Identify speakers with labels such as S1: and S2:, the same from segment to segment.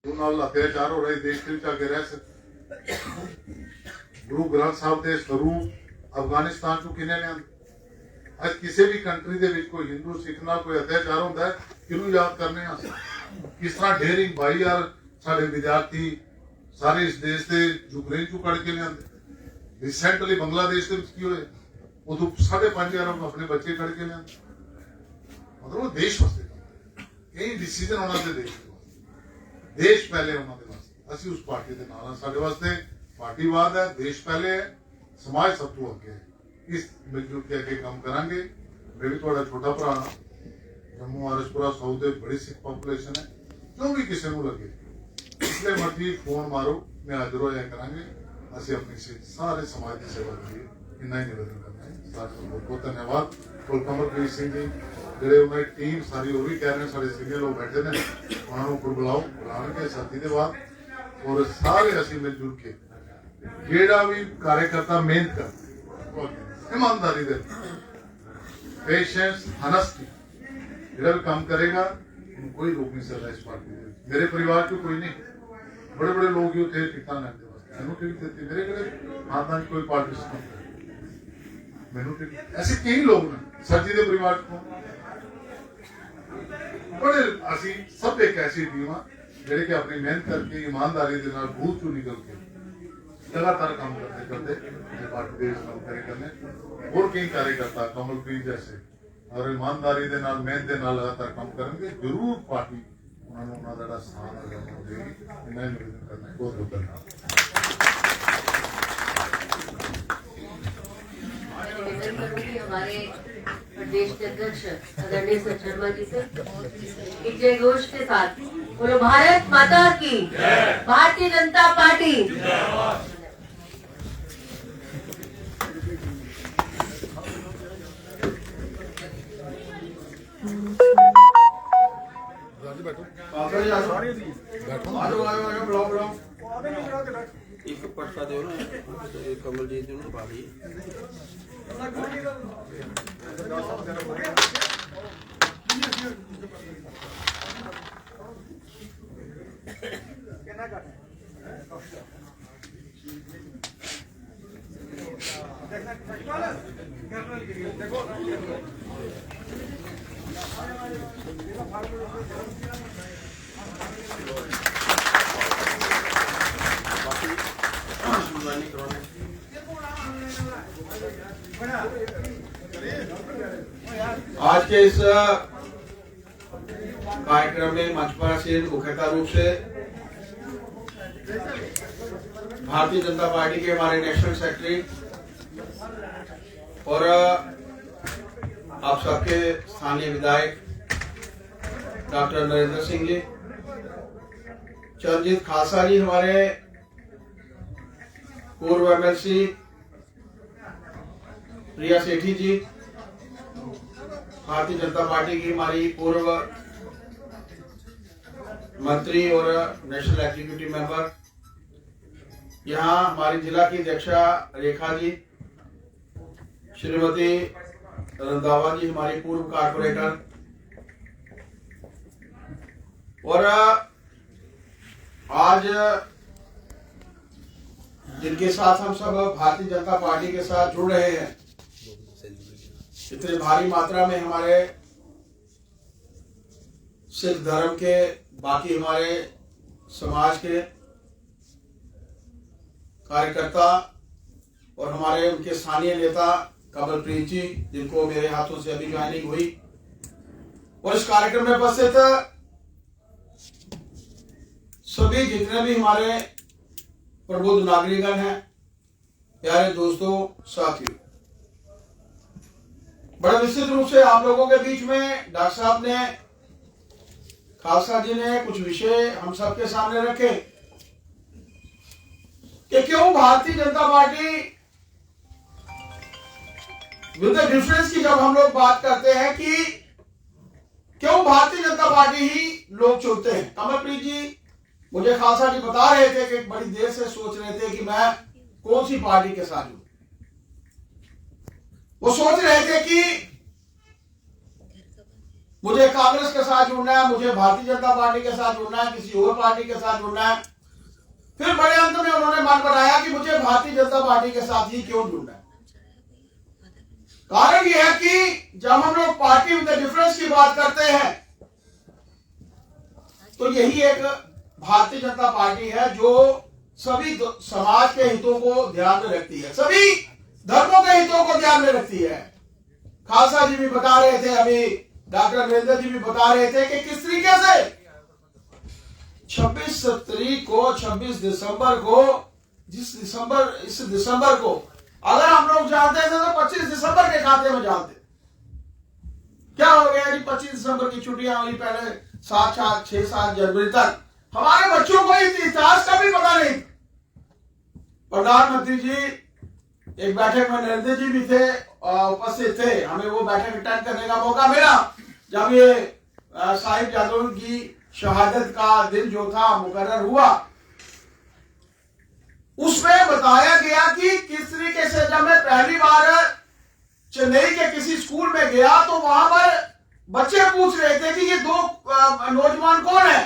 S1: ਨਾਲ अत्याचार हो रहे देश के आगे रह सकते गुरु ग्रंथ साहब के स्वरूप अफगानिस्तान चो किने लिया अज किसी भी कंट्री के कोई हिंदू सिख नाल कोई अत्याचार होता है किनू याद करने किस तरह डेयरिंग भाई यार साडे विद्यार्थी सारे इस देश के यूक्रेन चो कड़ के लिया रिसेंटली बांग्लादेश के की होए उदो 5.5 अरब अपने बच्चे कड़ के लिया मतलब देश वास्ते कई डिसीजन उन्होंने देश पहले उन्होंने वास्ते असि उस पार्टी के नाल साडे वास्ते पार्टीवाद है देश पहले है समाज सब तो अगे है इस मिलजुल के अगे काम करांगे मैं भी थोड़ा छोटा भरा जम्मू आरसपुरा साउथ बड़ी सिख पॉपुलेशन है जो भी किसी को लगे इसलिए मर्जी फोन मारो मैं हाजिर होया करांगे असि अपनी सारे समाज की सेवा करिए इन्ना ही निवेदन करना है सारे बहुत बहुत धन्यवाद कमलप्रीत सिंह जी ਜਿਹੜੇ ਉਹਨਾਂ ਦੀ ਟੀਮ ਸਾਰੀ ਉਹ ਵੀ ਕਹਿ ਰਹੇ ਸਾਡੇ ਸੀਨੀਅਰ ਲੋਕ ਬੈਠੇ ਨੇ ਉਹਨਾਂ ਨੂੰ ਉੱਪਰ ਬੁਲਾਉਣਗੇ ਸਾਥੀ ਦੇ ਬਾਅਦ ਔਰ ਸਾਰੇ ਅਸੀਂ ਮਿਲ ਜੁਲ ਕੇ ਜਿਹੜਾ ਵੀ ਕਾਰਜਕਰਤਾ ਮਿਹਨਤ ਕਰ ईमानदारी ਦੇ पेशेंस हनेस्टी ਜਿਹੜਾ ਵੀ ਕੰਮ ਕਰੇਗਾ ਉਹਨੂੰ ਕੋਈ रोक नहीं सकता इस पार्टी ਦੇ मेरे परिवार ਚ कोई नहीं बड़े बड़े लोग ही थे टिकटा लेते वास्ते मैनू टिकट देती मेरे घरे खानदान कोई पार्टी सिस्टम मैनू टिकट ऐसे कई लोग ने सरजी के परिवार को बड़े असी सब एक ऐसी टीम जेडे कि अपनी मेहनत करके ईमानदारी के नाल भूल चू निकल के लगातार काम करते करते पार्टी देश काम करे करने और कई कार्यकर्ता कमलप्रीत जैसे और ईमानदारी के नाल मेहनत के नाल लगातार काम करेंगे जरूर पार्टी उन्होंने उन्होंने स्थान देगी इन्ना निवेदन करना है बहुत बहुत
S2: धन्यवाद हमारे प्रदेश के अध्यक्ष आदरणीय सर शर्मा जी से एक जय घोष के साथ बोलो भारत माता की भारतीय जनता पार्टी
S3: एक पर्चा दो ना कमलजीत जी पा दी आज के इस कार्यक्रम में मंच पर आसीन मुख्यतः रूप से भारतीय जनता पार्टी के हमारे नेशनल सेक्रेटरी और आप सबके स्थानीय विधायक डॉक्टर नरेंद्र सिंह जी, चरणजीत खालसा जी हमारे पूर्व एमएलसी, प्रिया सेठी जी भारतीय जनता पार्टी की हमारी पूर्व मंत्री और नेशनल एग्जीक्यूटिव मेंबर, यहाँ हमारी जिला की अध्यक्षा रेखा जी, श्रीमती रंधावा जी हमारी पूर्व कारपोरेटर और आज जिनके साथ हम सब भारतीय जनता पार्टी के साथ जुड़ रहे हैं, इतने भारी मात्रा में हमारे सिख धर्म के बाकी हमारे समाज के कार्यकर्ता और हमारे उनके स्थानीय नेता कमलप्रीत जी, जिनको मेरे हाथों से अभी ज्वाइनिंग हुई, और इस कार्यक्रम में उपस्थित सभी जितने भी हमारे प्रबुद्ध नागरिकगण हैं, प्यारे दोस्तों, साथियों, बड़े निश्चित रूप से आप लोगों के बीच में डॉक्टर साहब ने, खालसा जी ने कुछ विषय हम सबके सामने रखे कि क्यों Bharatiya Janata party with difference की जब हम लोग बात करते हैं कि क्यों भारतीय जनता पार्टी ही लोग चुनते हैं। कमलप्रीत जी, मुझे खालसा जी बता रहे थे कि बड़ी देर से सोच रहे थे कि मैं कौन सी पार्टी के साथ हूं। वो सोच रहे थे कि मुझे कांग्रेस के साथ जुड़ना है, मुझे भारतीय जनता पार्टी के साथ जुड़ना है, किसी और पार्टी के साथ जुड़ना है। फिर बड़े अंत में उन्होंने मन बनाया कि मुझे भारतीय जनता पार्टी के साथ ही क्यों जुड़ना है। कारण यह है कि जब हम लोग पार्टी विद डिफरेंस की बात करते हैं तो यही एक भारतीय जनता पार्टी है जो सभी समाज के हितों को ध्यान में रखती है, सभी धर्मों के हितों को ध्यान में रखती है। खालसा जी भी बता रहे थे, अभी डॉक्टर नरेंद्र जी भी बता रहे थे कि किस तरीके से 26 दिसंबर को इस दिसंबर को अगर हम लोग जानते थे तो 25 दिसंबर के खाते में जानते। क्या हो गया जी, 25 दिसंबर की छुट्टियां हुई, पहले 6-7 जनवरी तक हमारे बच्चों को इतिहास का भी पता नहीं। प्रधानमंत्री जी एक बैठक में नरेंद्र जी भी थे, उपस्थित थे, हमें वो बैठक अटेंड करने का मौका मिला जब ये साहिब जादव की शहादत का दिन जो था मुकर्रर हुआ। उसमें बताया गया कि किस तरीके से जब मैं पहली बार चेन्नई के किसी स्कूल में गया तो वहां पर बच्चे पूछ रहे थे कि ये दो नौजवान कौन है।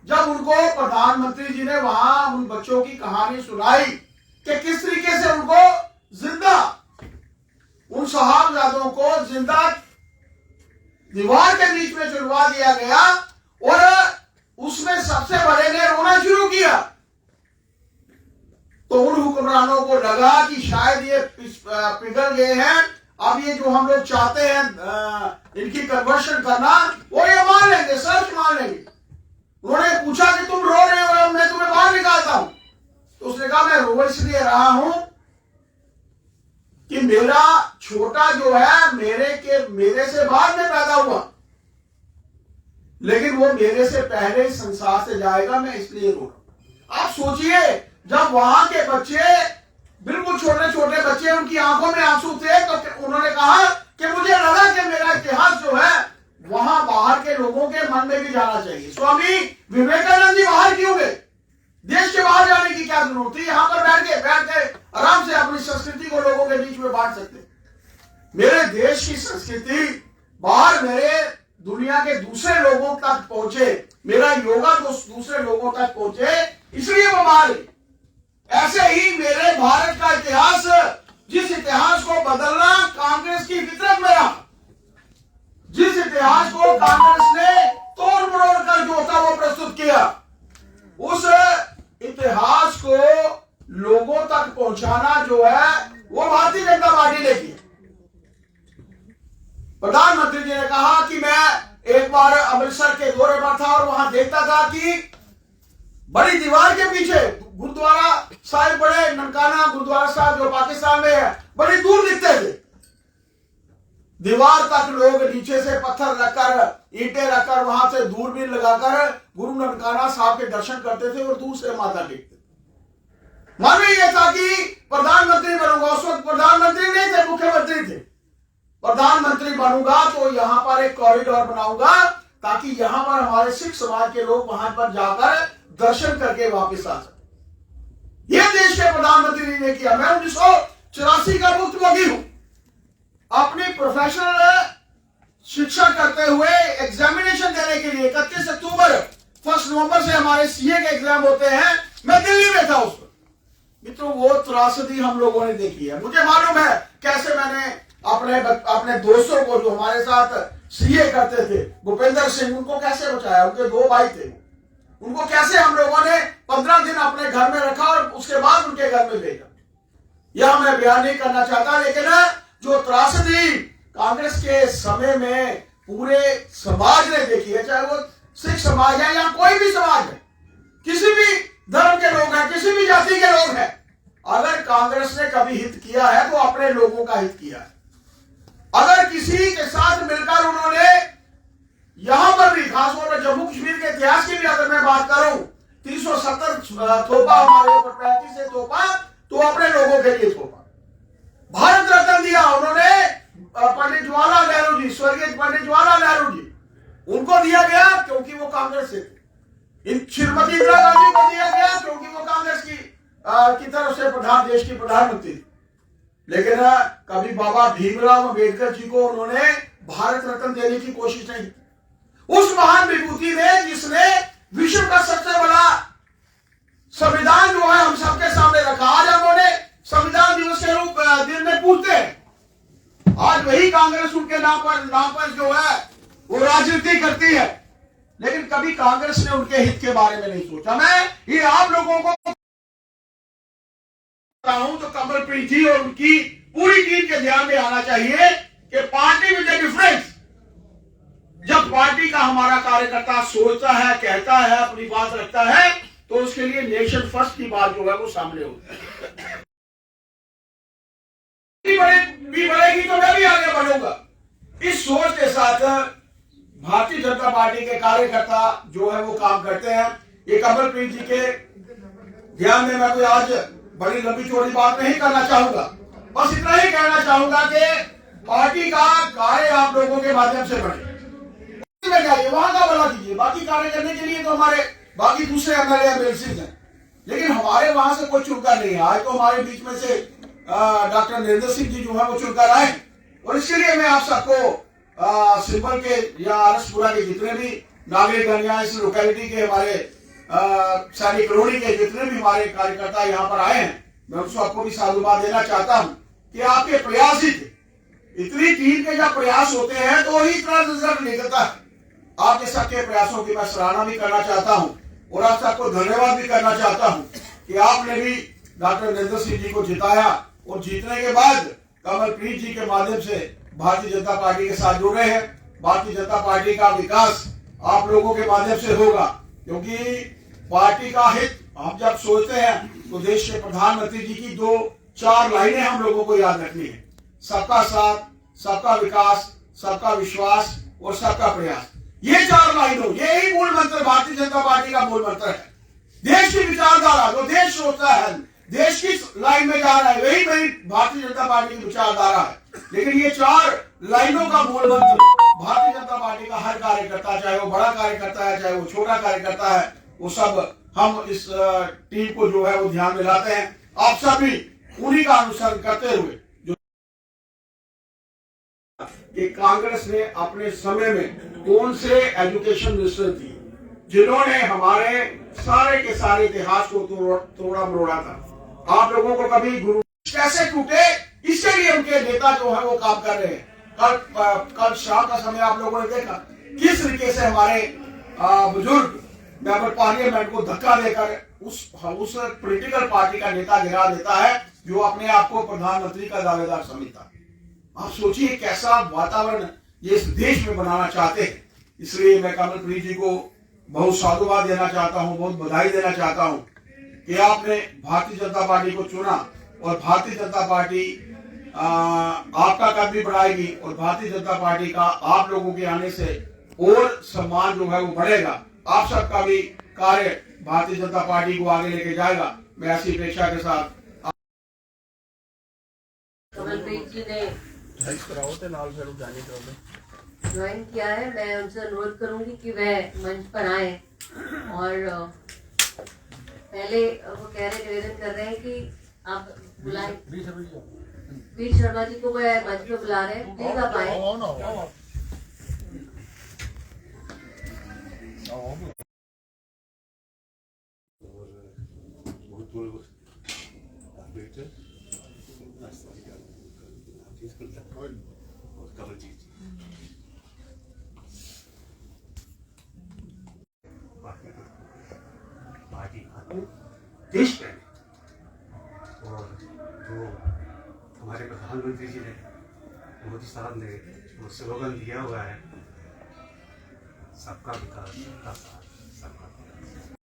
S3: जब उनको प्रधानमंत्री जी ने वहां उन बच्चों की कहानी सुनाई कि किस तरीके से उनको जिंदा, उन साहबजादों को जिंदा दीवार के बीच में चुनवा दिया गया और उसमें सबसे बड़े ने रोना शुरू किया, तो उन हुक्मरानों को लगा कि शायद ये पिघल गए हैं, अब ये जो हम लोग चाहते हैं इनकी कन्वर्शन करना वो ये मान लेंगे, सर्च मान लेंगे। उन्होंने पूछा कि तुम रो रहे हो, मैं तुम्हें बाहर निकालता हूं। तो उसने कहा मैं रो इसलिए रहा हूं कि मेरा छोटा जो है मेरे से बाद में पैदा हुआ, लेकिन वो मेरे से पहले इस संसार से जाएगा, मैं इसलिए रो रहा हूं। आप सोचिए, जब वहां के बच्चे, बिल्कुल छोटे छोटे बच्चे, उनकी आंखों में आंसू थे, तो उन्होंने कहा कि मुझे लगा कि मेरा इतिहास जो है वहां बाहर के लोगों के मन में भी जाना चाहिए। स्वामी विवेकानंद जी बाहर क्यों गए? देश के बाहर जाने की क्या जरूरत थी? यहां पर बैठ के आराम से अपनी संस्कृति को लोगों के बीच में बांट सकते। मेरे देश की संस्कृति बाहर मेरे दुनिया के दूसरे लोगों तक पहुंचे, मेरा योगा तो दूसरे लोगों तक पहुंचे, इसलिए वो बाहर गए। ऐसे ही मेरे भारत का इतिहास, जिस इतिहास को बदलना कांग्रेस की फितरत में रहा, जिस इतिहास को कांग्रेस ने तोड़ मरोड़ कर जो था वो प्रस्तुत किया, उस इतिहास को लोगों तक पहुंचाना जो है वो भारतीय जनता पार्टी ने किया। प्रधानमंत्री जी ने कहा कि मैं एक बार अमृतसर के दौरे पर था और वहां देखता था कि बड़ी दीवार के पीछे गुरुद्वारा साहिब, बड़े ननकाना गुरुद्वारा साहब जो पाकिस्तान में है, बड़ी दूर दिखते थे। दीवार तक लोग नीचे से पत्थर रखकर, ईंटें रखकर, वहां से दूरबीन लगाकर गुरु ननकाना साहब के दर्शन करते थे और दूर से माथा टेकते थे। मालूम यह था कि प्रधानमंत्री बनूंगा, उस वक्त प्रधानमंत्री नहीं थे, मुख्यमंत्री थे। प्रधानमंत्री बनूंगा तो यहां पर एक कॉरिडोर बनाऊंगा ताकि यहां पर हमारे सिख समाज के लोग वहां पर जाकर दर्शन करके वापस आ सके। यह देश के प्रधानमंत्री ने किया। मैं 1984 का भुक्तभोगी हूं। अपनी प्रोफेशनल शिक्षा करते हुए एग्जामिनेशन देने के लिए 31 अक्टूबर 1 नवंबर से हमारे सीए के एग्जाम होते हैं, मैं दिल्ली में था उस वक्त। मित्रों, वो त्रासदी हम लोगों ने देखी है। मुझे मालूम है कैसे मैंने अपने दोस्तों को जो हमारे साथ सीए करते थे, भूपेंद्र सिंह, उनको कैसे बचाया। उनके 2 भाई थे, उनको कैसे हम लोगों ने 15 दिन अपने घर में रखा और उसके बाद उनके घर में भेजा। यह मैं बयान नहीं करना चाहता, लेकिन जो त्रासदी कांग्रेस के समय में पूरे समाज ने देखी है, चाहे वो सिख समाज है या कोई भी समाज है, किसी भी धर्म के लोग हैं, किसी भी जाति के लोग हैं, अगर कांग्रेस ने कभी हित किया है तो अपने लोगों का हित किया है। अगर किसी के साथ मिलकर उन्होंने यहां पर भी, खासतौर पर जम्मू कश्मीर के इतिहास की भी अगर मैं बात करूं, 370 थोपा हमारे ऊपर 35 से थोपा, तो अपने लोगों के लिए थोपा। भारत रत्न दिया उन्होंने पंडित जवाहरलाल नेहरू जी, स्वर्गीय पंडित जवाहरलाल नेहरू जी, उनको दिया गया क्योंकि वो कांग्रेस से थे। इन श्रीमती इंदिरा गांधी को दिया गया क्योंकि वो कांग्रेस की तरफ से देश की प्रधानमंत्री थी। लेकिन कभी बाबा भीमराव अम्बेडकर जी को उन्होंने भारत रत्न देने की कोशिश नहीं। उस महान विभूति ने जिसने विश्व का सबसे बड़ा संविधान जो है हम सबके सामने रखा, आज हम उन्हें संविधान दिवस के रूप दिन में पूछते हैं। आज वही कांग्रेस उनके नाम पर जो है वो राजनीति करती है, लेकिन कभी कांग्रेस ने उनके हित के बारे में नहीं सोचा। मैं ये आप लोगों को हूं तो कमलप्रीत जी और उनकी पूरी टीम के ध्यान में आना चाहिए कि पार्टी विद डिफरेंस, जब पार्टी का हमारा कार्यकर्ता सोचता है, कहता है, अपनी बात रखता है, तो उसके लिए नेशन फर्स्ट की बात जो है वो सामने होती है। भी बढ़ेगी तो मैं भी आगे बढ़ूंगा। इस सोच के साथ भारतीय जनता पार्टी के कार्यकर्ता जो है वो काम करते हैं। ये कमलप्रीत जी के ध्यान में मैं कोई आज बड़ी लंबी चौड़ी बात नहीं करना चाहूंगा, बस इतना ही कहना चाहूंगा कि पार्टी का कार्य आप लोगों के माध्यम से बढ़े, जाइए वहां का भला कीजिए। बाकी कार्य करने के लिए तो हमारे बाकी दूसरे एमएलए एमएलसी हैं, लेकिन हमारे वहां से कोई चुनकर नहीं है। आज तो हमारे बीच में से डॉक्टर नरेंद्र सिंह जी जो है वो चुनकर आए, और इसके लिए मैं आप सबको सिंबल के या आरसपुरा के जितने भी नागरिक या इस लोकेलिटी के हमारे सैनिक कॉलोनी के जितने भी हमारे कार्यकर्ता यहाँ पर आए हैं, मैं उन सबको भी साधुवाद देना चाहता हूँ कि आपके प्रयास ही थे। इतनी टीम के जब प्रयास होते हैं तो ही इतना रिजल्ट निकलता है। आपके सबके प्रयासों की मैं सराहना भी करना चाहता हूँ और आप सबको धन्यवाद भी करना चाहता हूँ कि आपने भी डॉक्टर नरेंद्र सिंह जी को जिताया, और जीतने के बाद कमलप्रीत जी के माध्यम से भारतीय जनता पार्टी के साथ जुड़े हैं। भारतीय जनता पार्टी का विकास आप लोगों के माध्यम से होगा, क्योंकि पार्टी का हित हम जब सोचते हैं तो देश के प्रधानमंत्री जी की 2-4 लाइनें हम लोगों को याद रखनी है। सबका साथ, सबका विकास, सबका विश्वास और सबका प्रयास। ये 4 लाइनों, यही मूल मंत्र भारतीय जनता पार्टी का मूल मंत्र है। देश की विचारधारा जो देश सोचता है, देश की लाइन में जा रहा है, वही मेरी भारतीय जनता पार्टी की विचारधारा है। लेकिन ये 4 लाइनों का मूल मंत्र भारतीय जनता पार्टी का हर कार्यकर्ता, चाहे वो बड़ा कार्यकर्ता है, चाहे वो छोटा कार्यकर्ता है, वो सब हम इस टीम को जो है वो ध्यान में लाते हैं। आप सभी उन्हीं का अनुसरण करते हुए जो कि कांग्रेस ने अपने समय में कौन से एजुकेशन मिनिस्टर थी जिन्होंने हमारे सारे के सारे इतिहास को तोड़ा मरोड़ा था। आप लोगों को कभी गुरु कैसे टूटे, इसके लिए उनके नेता जो है वो काम कर रहे हैं। कल शाम का समय आप लोगों ने देखा किस तरीके से हमारे बुजुर्ग मेंबर पार्लियामेंट को धक्का देकर उस पॉलिटिकल पार्टी का नेता गिरा देता है जो अपने आप को प्रधानमंत्री का दावेदार समझता। आप सोचिए कैसा वातावरण ये इस देश में बनाना चाहते हैं। इसलिए मैं कमलप्रीत जी को बहुत साधुवाद देना चाहता हूं, बहुत बधाई देना चाहता हूं कि आपने भारतीय जनता पार्टी को चुना, और भारतीय जनता पार्टी आपका कद भी बढ़ाएगी, और भारतीय जनता पार्टी का आप लोगों के आने से और सम्मान जो है वो बढ़ेगा। आप सबका भी कार्य भारतीय जनता पार्टी को आगे लेके जाएगा। मैं ऐसी अपेक्षा के साथ
S2: कमलप्रीत जी ने ज्वाइन किया है। मैं उनसे अनुरोध करूंगी कि वह मंच पर आए, और पहले वो कह रहे निवेदन कर रहे हैं कि आप बुलाएं वीर शर्मा जी को, वह मंच पे बुला रहे हैं, प्लीज आप आए।
S4: देश प्रेम, और जो हमारे प्रधानमंत्री जी ने, मोदी साहब ने वो स्लोगन दिया हुआ है, सबका विकास, सबका साथ, सबका विकास।